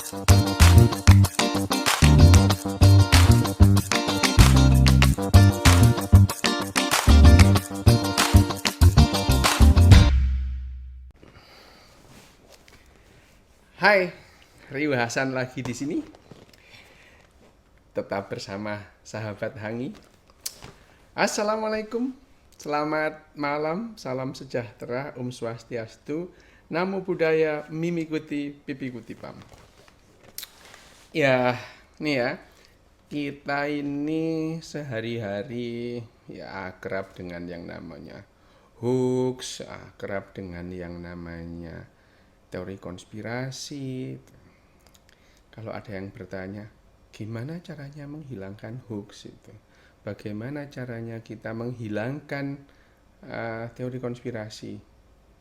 Hai, Rio Hasan lagi di sini. Tetap bersama sahabat Hangi. Assalamualaikum, selamat malam, salam sejahtera, Om Swastiastu, Namo Buddhaya, Mimi Kuti, Pipi Kuti Pam. Ya, nih ya, kita ini sehari-hari ya akrab dengan yang namanya hoax, akrab dengan yang namanya teori konspirasi. Kalau ada yang bertanya, gimana caranya menghilangkan hoax itu? Bagaimana caranya kita menghilangkan teori konspirasi?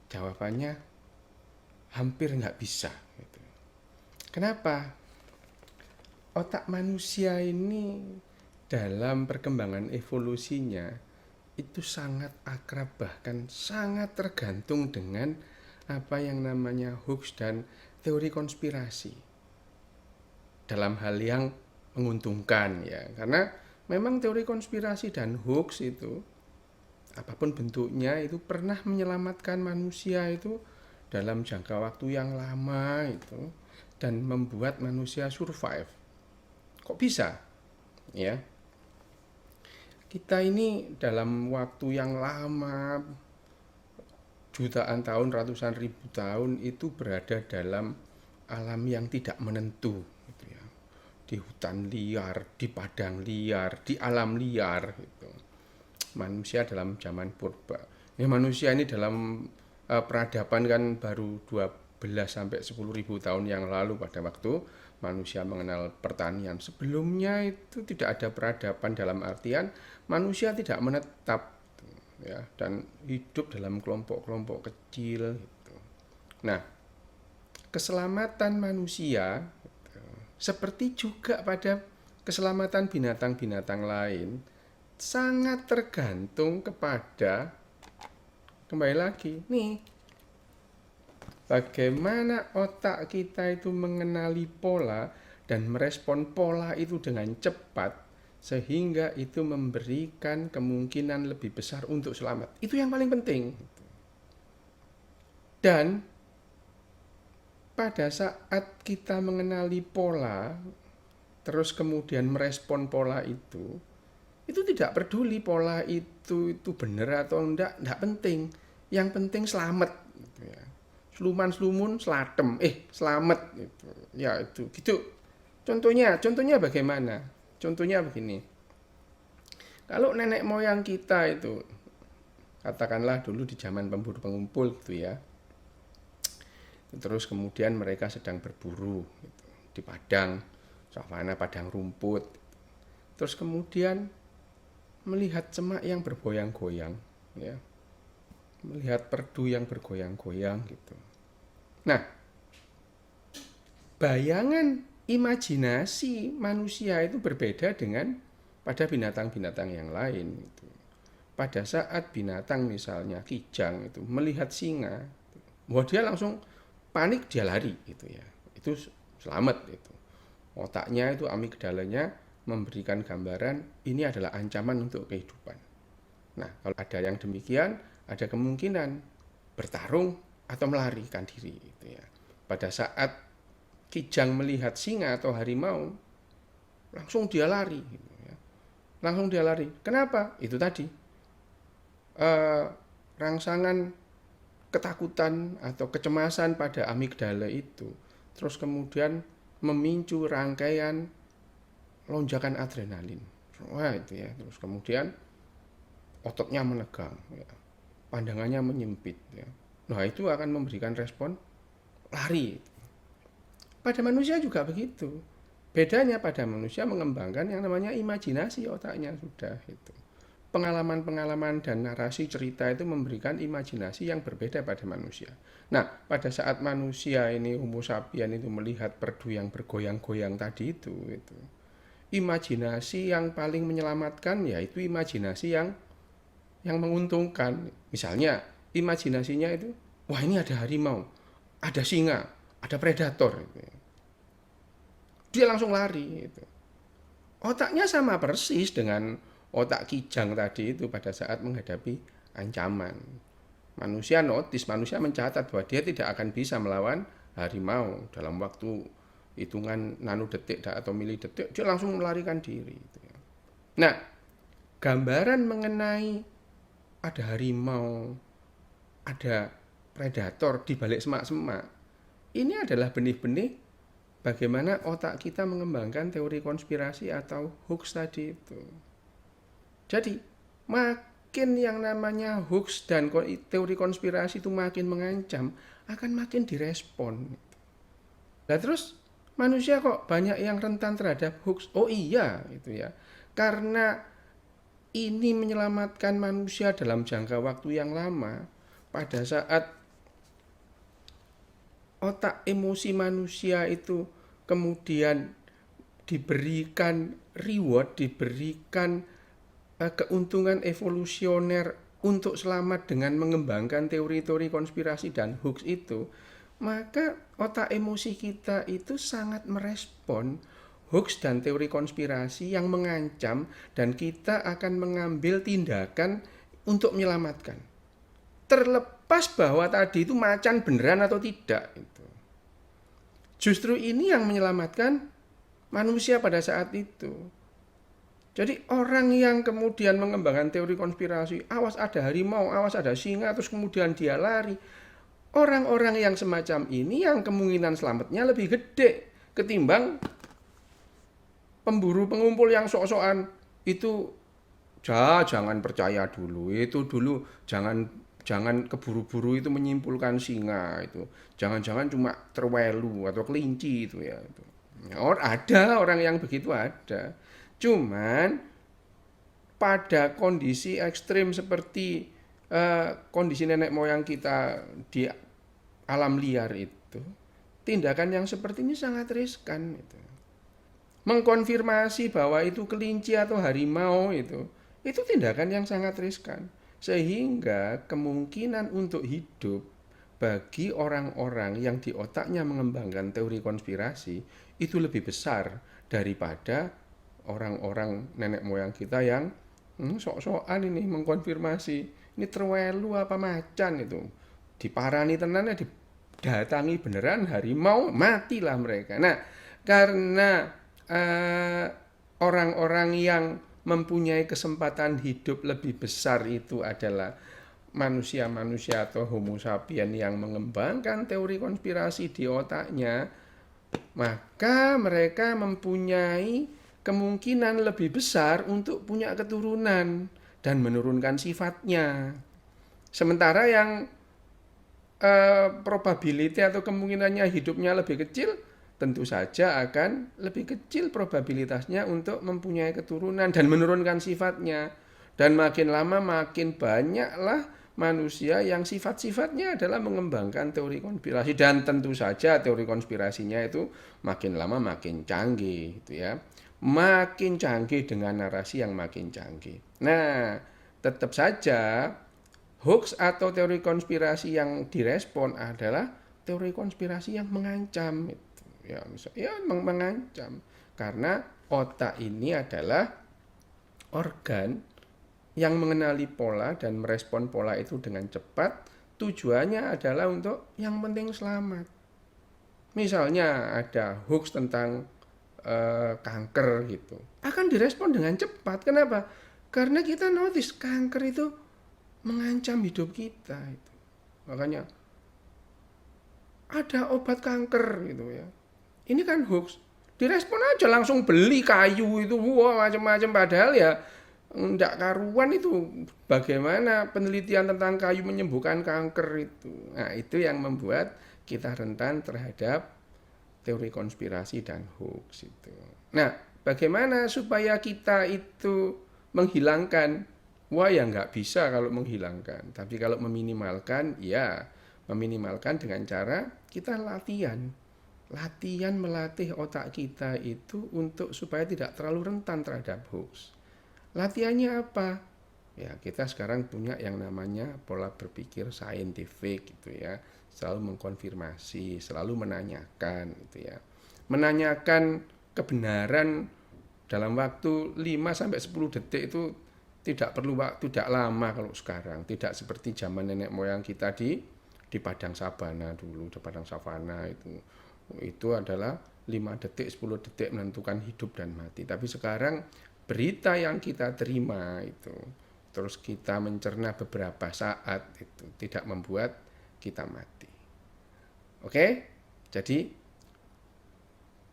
Jawabannya hampir nggak bisa. Gitu. Kenapa? Otak manusia ini dalam perkembangan evolusinya itu sangat akrab, bahkan sangat tergantung dengan apa yang namanya hoax dan teori konspirasi dalam hal yang menguntungkan ya, karena memang teori konspirasi dan hoax itu apapun bentuknya itu pernah menyelamatkan manusia itu dalam jangka waktu yang lama itu dan membuat manusia survive. Kok bisa? Ya. Kita ini dalam waktu yang lama jutaan tahun, ratusan ribu tahun itu berada dalam alam yang tidak menentu gitu ya. Di hutan liar, di padang liar, di alam liar gitu. Manusia dalam zaman purba. Ya, manusia ini dalam peradaban kan baru 12 sampai 10.000 tahun yang lalu pada waktu manusia mengenal pertanian. Sebelumnya itu tidak ada peradaban dalam artian manusia tidak menetap ya, dan hidup dalam kelompok-kelompok kecil gitu. Nah, keselamatan manusia gitu, seperti juga pada keselamatan binatang-binatang lain sangat tergantung kepada, kembali lagi nih, bagaimana otak kita itu mengenali pola dan merespon pola itu dengan cepat sehingga itu memberikan kemungkinan lebih besar untuk selamat. Itu yang paling penting. Dan pada saat kita mengenali pola terus kemudian merespon pola itu tidak peduli pola itu benar atau enggak penting. Yang penting selamat gitu ya. Sluman-slumun selatem, selamat gitu. Ya itu gitu. Contohnya bagaimana? Contohnya begini. Kalau nenek moyang kita itu katakanlah dulu di zaman pemburu pengumpul gitu ya. Terus kemudian mereka sedang berburu gitu, di padang savana, padang rumput. Terus kemudian melihat semak yang bergoyang-goyang ya. Melihat perdu yang bergoyang-goyang gitu. Nah, bayangan imajinasi manusia itu berbeda dengan pada binatang-binatang yang lain gitu. Pada saat binatang misalnya kijang itu melihat singa, wah dia langsung panik, dia lari gitu ya. Itu selamat itu. Otaknya itu amigdalanya memberikan gambaran ini adalah ancaman untuk kehidupan. Nah, kalau ada yang demikian, ada kemungkinan bertarung atau melarikan diri gitu ya. Pada saat kijang melihat singa atau harimau, langsung dia lari gitu ya. Langsung dia lari. Kenapa? Itu tadi rangsangan ketakutan atau kecemasan pada amigdala itu terus kemudian memicu rangkaian lonjakan adrenalin. Wah itu ya. Terus kemudian ototnya menegang ya. Pandangannya menyempit ya. Nah itu akan memberikan respon lari. Pada manusia juga begitu. Bedanya pada manusia mengembangkan yang namanya imajinasi otaknya sudah itu. Pengalaman-pengalaman dan narasi cerita itu memberikan imajinasi yang berbeda pada manusia. Nah, pada saat manusia ini Homo sapien itu melihat perdu yang bergoyang-goyang tadi itu imajinasi yang paling menyelamatkan yaitu imajinasi yang menguntungkan. Misalnya, imajinasinya itu, wah ini ada harimau, ada singa, ada predator gitu. dia langsung lari gitu. Otaknya sama persis dengan otak kijang tadi itu pada saat menghadapi ancaman. Manusia notice, manusia mencatat bahwa dia tidak akan bisa melawan harimau dalam waktu hitungan nanodetik atau milidetik, dia langsung melarikan diri. Nah, gambaran mengenai ada harimau, ada predator di balik semak-semak, ini adalah benih-benih bagaimana otak kita mengembangkan teori konspirasi atau hoax tadi itu. Jadi, makin yang namanya hoax dan teori konspirasi itu makin mengancam, akan makin direspon. Nah terus manusia kok banyak yang rentan terhadap hoax? Oh iya, itu ya. Karena ini menyelamatkan manusia dalam jangka waktu yang lama. Pada saat otak emosi manusia itu kemudian diberikan reward, diberikan keuntungan evolusioner untuk selamat dengan mengembangkan teori-teori konspirasi dan hoax itu, maka otak emosi kita itu sangat merespon hoax dan teori konspirasi yang mengancam, dan kita akan mengambil tindakan untuk menyelamatkan. Terlepas bahwa tadi itu macan beneran atau tidak. Justru ini yang menyelamatkan manusia pada saat itu. Jadi orang yang kemudian mengembangkan teori konspirasi, awas ada harimau, awas ada singa, terus kemudian dia lari. Orang-orang yang semacam ini yang kemungkinan selamatnya lebih gede ketimbang pemburu pengumpul yang sok-sokan. Itu jangan percaya dulu, itu dulu jangan keburu-buru itu menyimpulkan singa itu. Jangan-jangan cuma terwelu atau kelinci itu ya. Ada orang yang begitu ada. Cuman pada kondisi ekstrim seperti kondisi nenek moyang kita di alam liar itu, tindakan yang seperti ini sangat riskan. Mengkonfirmasi bahwa itu kelinci atau harimau itu tindakan yang sangat riskan. Sehingga kemungkinan untuk hidup bagi orang-orang yang di otaknya mengembangkan teori konspirasi itu lebih besar daripada orang-orang nenek moyang kita yang sok-sokan ini mengkonfirmasi ini terwelu apa macan itu, diparani tenan ya, didatangi beneran harimau, matilah mereka. Nah karena orang-orang yang mempunyai kesempatan hidup lebih besar itu adalah manusia-manusia atau homo sapien yang mengembangkan teori konspirasi di otaknya, maka mereka mempunyai kemungkinan lebih besar untuk punya keturunan dan menurunkan sifatnya. Sementara yang probability atau kemungkinannya hidupnya lebih kecil, tentu saja akan lebih kecil probabilitasnya untuk mempunyai keturunan dan menurunkan sifatnya. Dan makin lama makin banyaklah manusia yang sifat-sifatnya adalah mengembangkan teori konspirasi, dan tentu saja teori konspirasinya itu makin lama makin canggih itu ya. Makin canggih dengan narasi yang makin canggih. Nah, tetap saja hoax atau teori konspirasi yang direspon adalah teori konspirasi yang mengancam itu. Ya, misalnya mengancam karena otak ini adalah organ yang mengenali pola dan merespon pola itu dengan cepat. Tujuannya adalah untuk yang penting selamat. Misalnya ada hoax tentang kanker gitu, akan direspon dengan cepat. Kenapa? Karena kita notice kanker itu mengancam hidup kita itu. Makanya ada obat kanker gitu ya. Ini kan hoax. Direspon aja langsung beli kayu itu, wah macam-macam, padahal ya enggak karuan itu bagaimana penelitian tentang kayu menyembuhkan kanker itu. Nah, itu yang membuat kita rentan terhadap teori konspirasi dan hoax itu. Nah, bagaimana supaya kita itu menghilangkan? Wah ya nggak bisa kalau menghilangkan. Tapi kalau meminimalkan, ya meminimalkan dengan cara kita latihan. Latihan melatih otak kita itu untuk supaya tidak terlalu rentan terhadap hoax. Latihannya apa? Ya kita sekarang punya yang namanya pola berpikir saintifik gitu ya. Selalu mengkonfirmasi, selalu menanyakan gitu ya. Menanyakan kebenaran dalam waktu 5 sampai 10 detik itu tidak perlu waktu, tidak lama kalau sekarang. Tidak seperti zaman nenek moyang kita di padang sabana dulu, di padang savana itu. Itu adalah 5 detik, 10 detik menentukan hidup dan mati. Tapi sekarang berita yang kita terima itu, terus kita mencerna beberapa saat itu tidak membuat kita mati. Oke? Jadi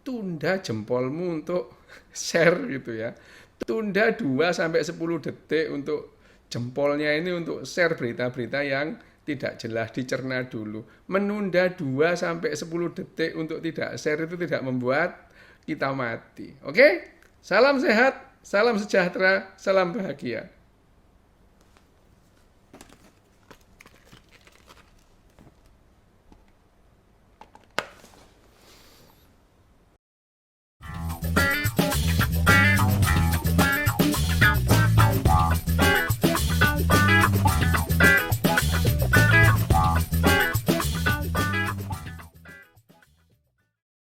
tunda jempolmu untuk share gitu ya. Tunda 2 sampai 10 detik untuk jempolnya ini untuk share berita-berita yang tidak jelas, dicerna dulu. Menunda 2 sampai 10 detik untuk tidak share itu tidak membuat kita mati. Oke? Salam sehat, salam sejahtera, salam bahagia.